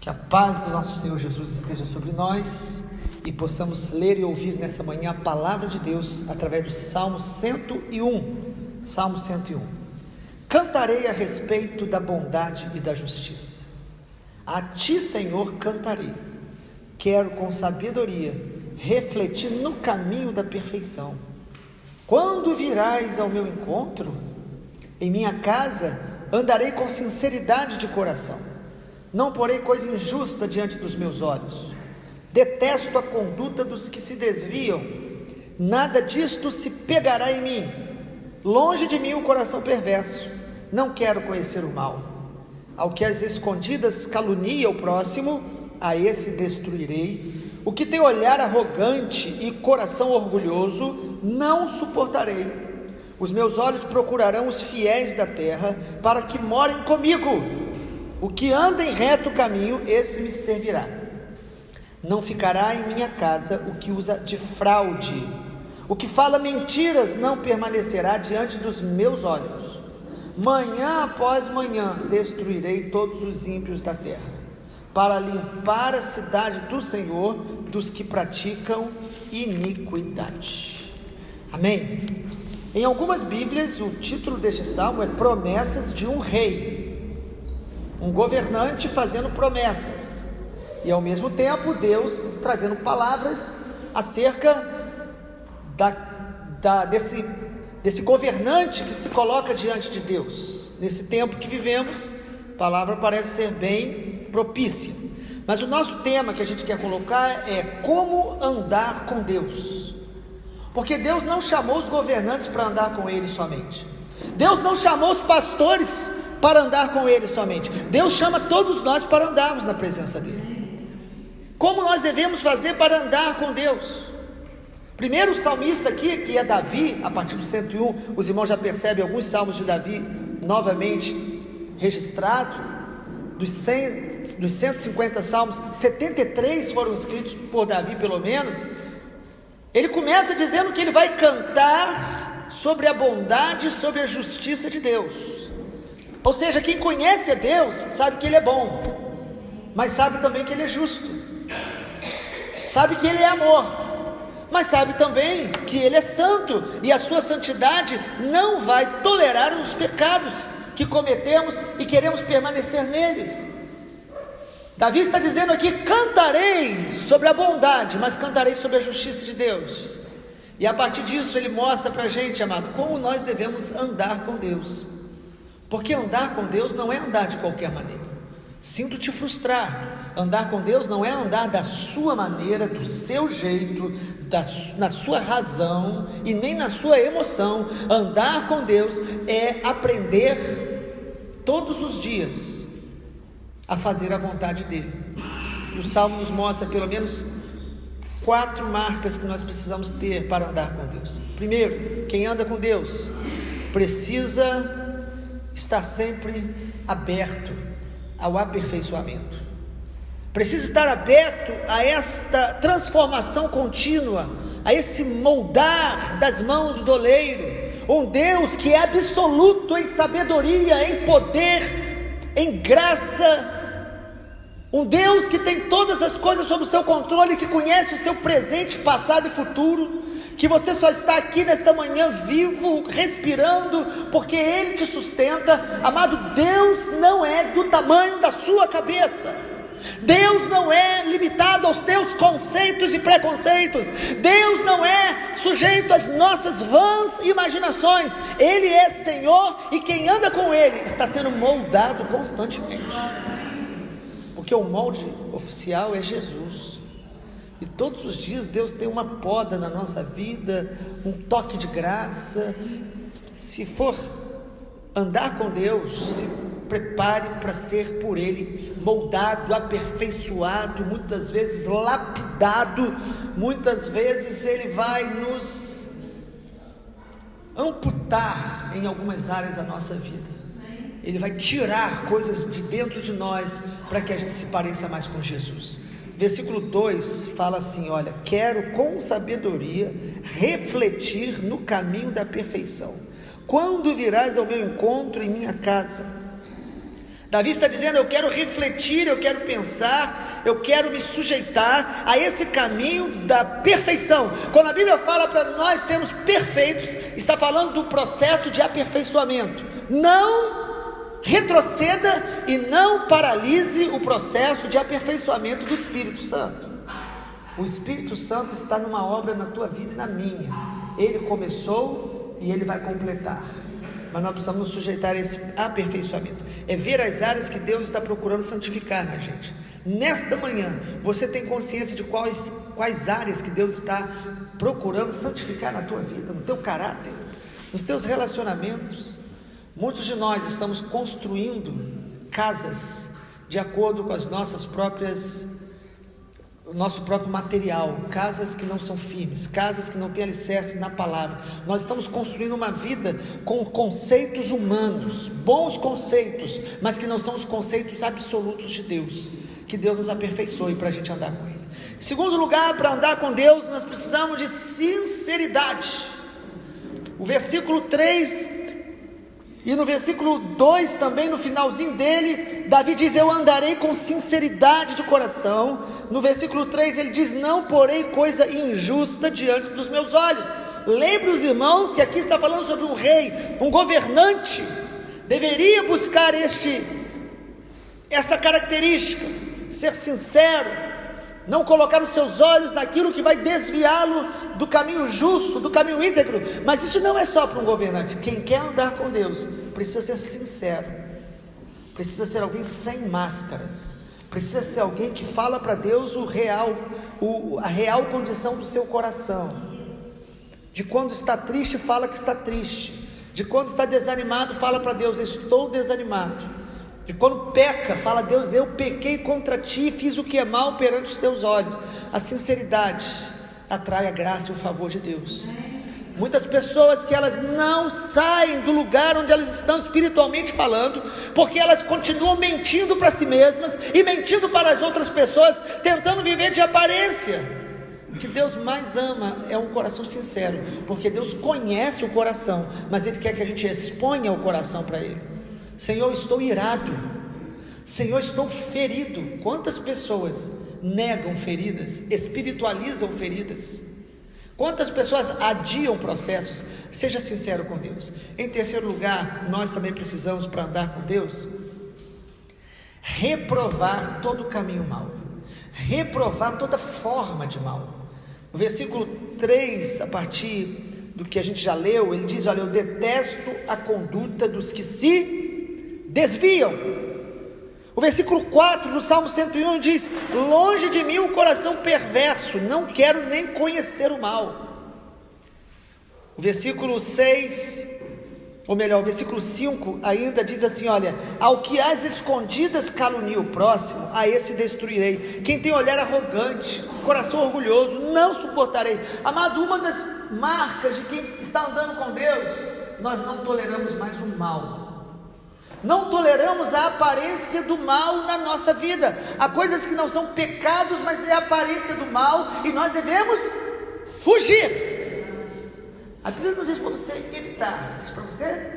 Que a paz do nosso Senhor Jesus esteja sobre nós e possamos ler e ouvir nessa manhã a palavra de Deus através do Salmo 101. Salmo 101. Cantarei a respeito da bondade e da justiça. A ti, Senhor, cantarei. Quero com sabedoria refletir no caminho da perfeição. Quando virás ao meu encontro, em minha casa andarei com sinceridade de coração. Não porei coisa injusta diante dos meus olhos. Detesto a conduta dos que se desviam. Nada disto se pegará em mim. Longe de mim o coração perverso. Não quero conhecer o mal. Ao que às escondidas calunia o próximo, a esse destruirei. O que tem olhar arrogante e coração orgulhoso, não suportarei. Os meus olhos procurarão os fiéis da terra, para que morem comigo. O que anda em reto caminho, esse me servirá. Não ficará em minha casa o que usa de fraude. O que fala mentiras não permanecerá diante dos meus olhos. Manhã após manhã destruirei todos os ímpios da terra, para limpar a cidade do Senhor dos que praticam iniquidade. Amém? Em algumas Bíblias, o título deste salmo é Promessas de um Rei, um governante fazendo promessas, e ao mesmo tempo Deus trazendo palavras acerca desse governante que se coloca diante de Deus. Nesse tempo que vivemos, a palavra parece ser bem propícia, mas o nosso tema que a gente quer colocar é como andar com Deus, porque Deus não chamou os governantes para andar com Ele somente, Deus não chamou os pastores para andar com Ele somente, Deus chama todos nós para andarmos na presença dEle. Como nós devemos fazer para andar com Deus? Primeiro o salmista aqui, que é Davi, a partir do 101, os irmãos já percebem alguns salmos de Davi novamente registrados. Dos 150 salmos, 73 foram escritos por Davi pelo menos. Ele começa dizendo que ele vai cantar sobre a bondade e sobre a justiça de Deus. Ou seja, quem conhece a Deus sabe que Ele é bom, mas sabe também que Ele é justo, sabe que Ele é amor, mas sabe também que Ele é santo, e a sua santidade não vai tolerar os pecados que cometemos e queremos permanecer neles. Davi está dizendo aqui: cantarei sobre a bondade, mas cantarei sobre a justiça de Deus. E a partir disso ele mostra para a gente, amado, como nós devemos andar com Deus, porque andar com Deus não é andar de qualquer maneira. Sinto te frustrar, andar com Deus não é andar da sua maneira, do seu jeito, na sua razão e nem na sua emoção. Andar com Deus é aprender todos os dias a fazer a vontade dEle. E o Salmo nos mostra pelo menos 4 marcas que nós precisamos ter para andar com Deus. Primeiro, quem anda com Deus precisa estar sempre aberto ao aperfeiçoamento, precisa estar aberto a esta transformação contínua, a esse moldar das mãos do oleiro. Um Deus que é absoluto em sabedoria, em poder, em graça, um Deus que tem todas as coisas sob o seu controle, que conhece o seu presente, passado e futuro, que você só está aqui nesta manhã vivo, respirando, porque Ele te sustenta. Amado, Deus não é do tamanho da sua cabeça, Deus não é limitado aos teus conceitos e preconceitos, Deus não é sujeito às nossas vãs imaginações. Ele é Senhor, e quem anda com Ele está sendo moldado constantemente, porque o molde oficial é Jesus. E todos os dias Deus tem uma poda na nossa vida, um toque de graça. Se for andar com Deus, se prepare para ser por Ele moldado, aperfeiçoado, muitas vezes lapidado. Muitas vezes Ele vai nos amputar em algumas áreas da nossa vida. Ele vai tirar coisas de dentro de nós para que a gente se pareça mais com Jesus. Versículo 2 fala assim: olha, quero com sabedoria refletir no caminho da perfeição. Quando virás ao meu encontro em minha casa, Davi está dizendo: eu quero refletir, eu quero pensar, eu quero me sujeitar a esse caminho da perfeição. Quando a Bíblia fala para nós sermos perfeitos, está falando do processo de aperfeiçoamento. Não retroceda e não paralise o processo de aperfeiçoamento do Espírito Santo. O Espírito Santo está numa obra na tua vida e na minha. Ele começou e ele vai completar, mas nós precisamos nos sujeitar a esse aperfeiçoamento. É ver as áreas que Deus está procurando santificar na gente. Nesta manhã, você tem consciência de quais áreas que Deus está procurando santificar na tua vida, no teu caráter, nos teus relacionamentos? Muitos de nós estamos construindo casas de acordo com as nossas próprias, o nosso próprio material, casas que não são firmes, casas que não têm alicerce na palavra. Nós estamos construindo uma vida com conceitos humanos, bons conceitos, mas que não são os conceitos absolutos de Deus. Que Deus nos aperfeiçoe para a gente andar com Ele. Em segundo lugar, para andar com Deus, nós precisamos de sinceridade. O versículo 3 e no versículo 2 também, no finalzinho dele, Davi diz: eu andarei com sinceridade de coração. No versículo 3 ele diz: não porei coisa injusta diante dos meus olhos. Lembre os irmãos que aqui está falando sobre um rei, um governante, deveria buscar essa característica, ser sincero, não colocar os seus olhos naquilo que vai desviá-lo do caminho justo, do caminho íntegro. Mas isso não é só para um governante. Quem quer andar com Deus precisa ser sincero, precisa ser alguém sem máscaras, precisa ser alguém que fala para Deus a real condição do seu coração. De quando está triste, fala que está triste. De quando está desanimado, fala para Deus: estou desanimado. E quando peca, fala: Deus, eu pequei contra ti, fiz o que é mal perante os teus olhos. A sinceridade atrai a graça e o favor de Deus. Muitas pessoas que elas não saem do lugar onde elas estão espiritualmente falando, porque elas continuam mentindo para si mesmas e mentindo para as outras pessoas, tentando viver de aparência. O que Deus mais ama é um coração sincero, porque Deus conhece o coração, mas Ele quer que a gente exponha o coração para Ele. Senhor, estou irado. Senhor, estou ferido. Quantas pessoas negam feridas, espiritualizam feridas? Quantas pessoas adiam processos? Seja sincero com Deus. Em terceiro lugar, nós também precisamos, para andar com Deus, reprovar todo caminho mau, reprovar toda forma de mal. No versículo 3, a partir do que a gente já leu, ele diz: olha, eu detesto a conduta dos que se desviam. O versículo 4 do Salmo 101 diz: longe de mim o coração perverso, não quero nem conhecer o mal. O versículo 6, ou melhor, o versículo 5 ainda diz assim: olha, ao que às escondidas calunia o próximo, a esse destruirei. Quem tem olhar arrogante, coração orgulhoso, não suportarei. Amado, uma das marcas de quem está andando com Deus, nós não toleramos mais o mal. Não toleramos a aparência do mal na nossa vida. Há coisas que não são pecados, mas é a aparência do mal, e nós devemos fugir. A Bíblia não diz para você evitar, diz para você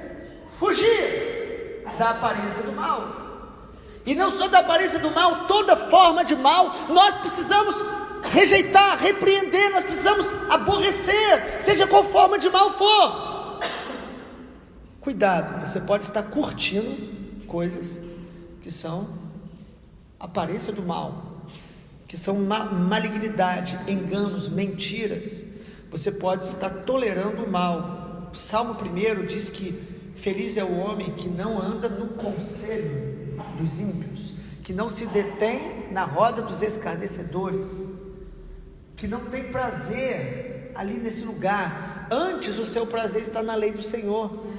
fugir da aparência do mal. E não só da aparência do mal, toda forma de mal nós precisamos rejeitar, repreender, nós precisamos aborrecer, seja qual forma de mal for. Cuidado, você pode estar curtindo coisas que são aparência do mal, que são malignidade, enganos, mentiras. Você pode estar tolerando o mal. O Salmo 1 diz que feliz é o homem que não anda no conselho dos ímpios, que não se detém na roda dos escarnecedores, que não tem prazer ali nesse lugar. Antes o seu prazer está na lei do Senhor.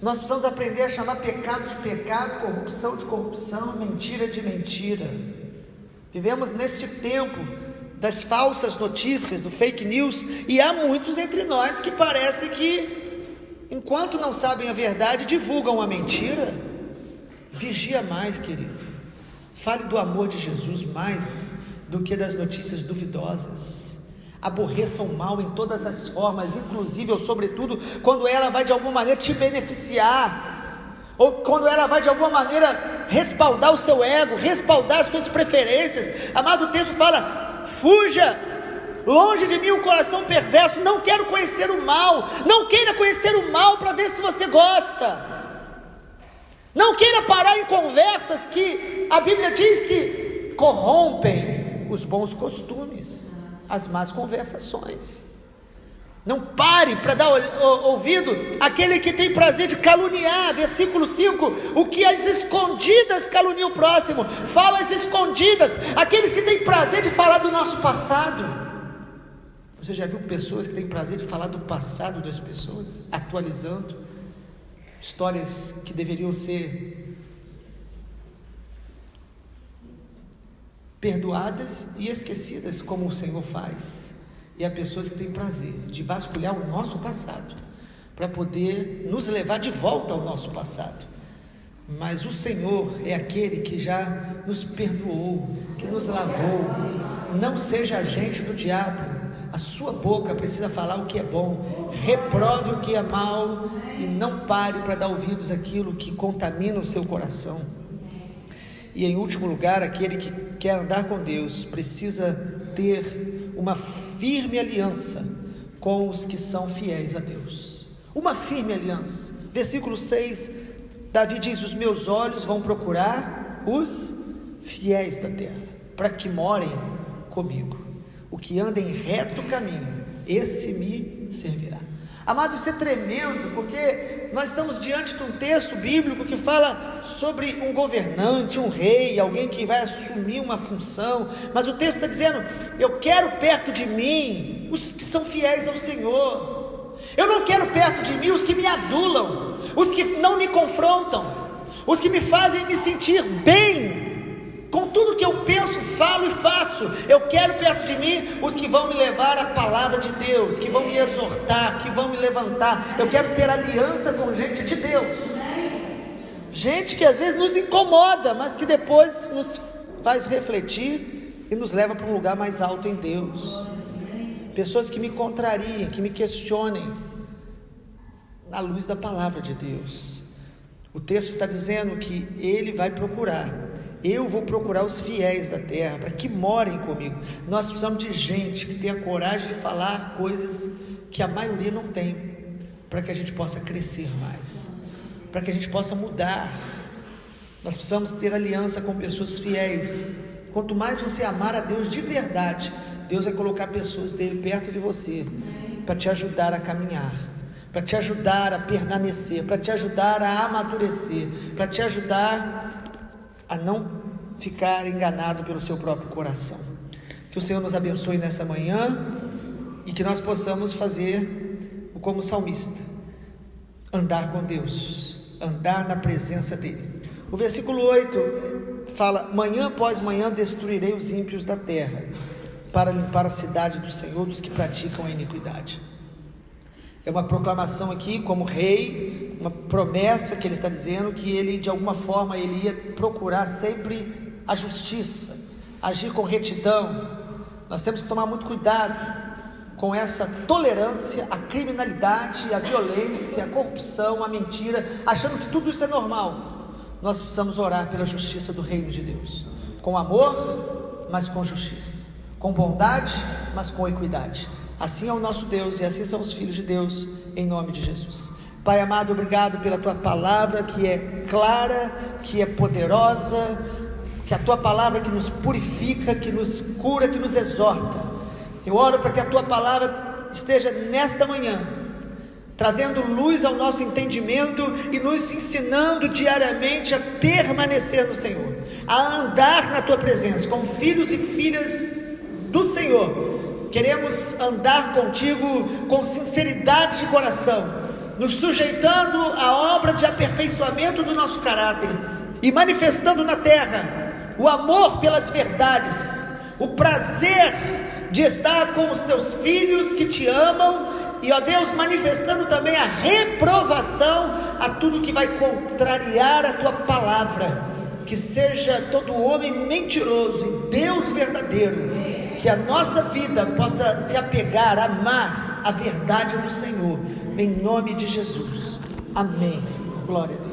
Nós precisamos aprender a chamar pecado de pecado, corrupção de corrupção, mentira de mentira. Vivemos neste tempo das falsas notícias, do fake news, e há muitos entre nós que parece que, enquanto não sabem a verdade, divulgam a mentira. Vigia mais, querido. Fale do amor de Jesus mais do que das notícias duvidosas. Aborreça o mal em todas as formas, inclusive ou sobretudo quando ela vai de alguma maneira te beneficiar, ou quando ela vai de alguma maneira respaldar o seu ego, respaldar as suas preferências. Amado, o texto fala: fuja, longe de mim o coração perverso. Não quero conhecer o mal. Não queira conhecer o mal para ver se você gosta. Não queira parar em conversas que a Bíblia diz que corrompem os bons costumes, as más conversações. Não pare para dar ouvido àquele que tem prazer de caluniar. Versículo 5: o que às escondidas calunia o próximo, fala às escondidas, aqueles que têm prazer de falar do nosso passado. Você já viu pessoas que têm prazer de falar do passado das pessoas, atualizando histórias que deveriam ser perdoadas e esquecidas, como o Senhor faz? E há pessoas que têm prazer de vasculhar o nosso passado, para poder nos levar de volta ao nosso passado. Mas o Senhor é aquele que já nos perdoou, que nos lavou. Não seja agente do diabo. A sua boca precisa falar o que é bom, reprove o que é mal, e não pare para dar ouvidos àquilo que contamina o seu coração. E em último lugar, aquele que quer andar com Deus precisa ter uma firme aliança com os que são fiéis a Deus. Uma firme aliança. Versículo 6, Davi diz: os meus olhos vão procurar os fiéis da terra, para que morem comigo. O que anda em reto caminho, esse me servirá. Amado, isso é tremendo, porque nós estamos diante de um texto bíblico que fala sobre um governante, um rei, alguém que vai assumir uma função, mas o texto está dizendo: eu quero perto de mim os que são fiéis ao Senhor. Eu não quero perto de mim os que me adulam, os que não me confrontam, os que me fazem me sentir bem com tudo que eu penso, falo e faço. Eu quero perto de mim os que vão me levar à palavra de Deus, que vão me exortar, que vão me levantar. Eu quero ter aliança com gente de Deus, gente que às vezes nos incomoda, mas que depois nos faz refletir e nos leva para um lugar mais alto em Deus. Pessoas que me contrariem, que me questionem na luz da palavra de Deus. O texto está dizendo que Ele vai procurar. Eu vou procurar os fiéis da terra, para que morem comigo. Nós precisamos de gente que tenha coragem de falar coisas que a maioria não tem, para que a gente possa crescer mais, para que a gente possa mudar. Nós precisamos ter aliança com pessoas fiéis. Quanto mais você amar a Deus de verdade, Deus vai colocar pessoas dele perto de você, para te ajudar a caminhar, para te ajudar a permanecer, para te ajudar a amadurecer, para te ajudar a não ficar enganado pelo seu próprio coração. Que o Senhor nos abençoe nessa manhã, e que nós possamos fazer como o salmista, andar com Deus, andar na presença dEle. O versículo 8 fala: manhã após manhã destruirei os ímpios da terra, para limpar a cidade do Senhor dos que praticam a iniquidade. É uma proclamação aqui como rei, uma promessa que ele está dizendo, que ele de alguma forma ele ia procurar sempre a justiça, agir com retidão. Nós temos que tomar muito cuidado com essa tolerância à criminalidade, à violência, à corrupção, à mentira, achando que tudo isso é normal. Nós precisamos orar pela justiça do reino de Deus, com amor, mas com justiça, com bondade, mas com equidade. Assim é o nosso Deus, e assim são os filhos de Deus, em nome de Jesus. Pai amado, obrigado pela Tua palavra, que é clara, que é poderosa, que a Tua palavra que nos purifica, que nos cura, que nos exorta. Eu oro para que a Tua palavra esteja nesta manhã, trazendo luz ao nosso entendimento e nos ensinando diariamente a permanecer no Senhor, a andar na Tua presença, como filhos e filhas do Senhor. Queremos andar contigo com sinceridade de coração, nos sujeitando à obra de aperfeiçoamento do nosso caráter e manifestando na terra o amor pelas verdades, o prazer de estar com os teus filhos que te amam, e ó Deus, manifestando também a reprovação a tudo que vai contrariar a tua palavra. Que seja todo homem mentiroso e Deus verdadeiro, que a nossa vida possa se apegar, amar a verdade do Senhor, em nome de Jesus. Amém, Senhor. Glória a Deus.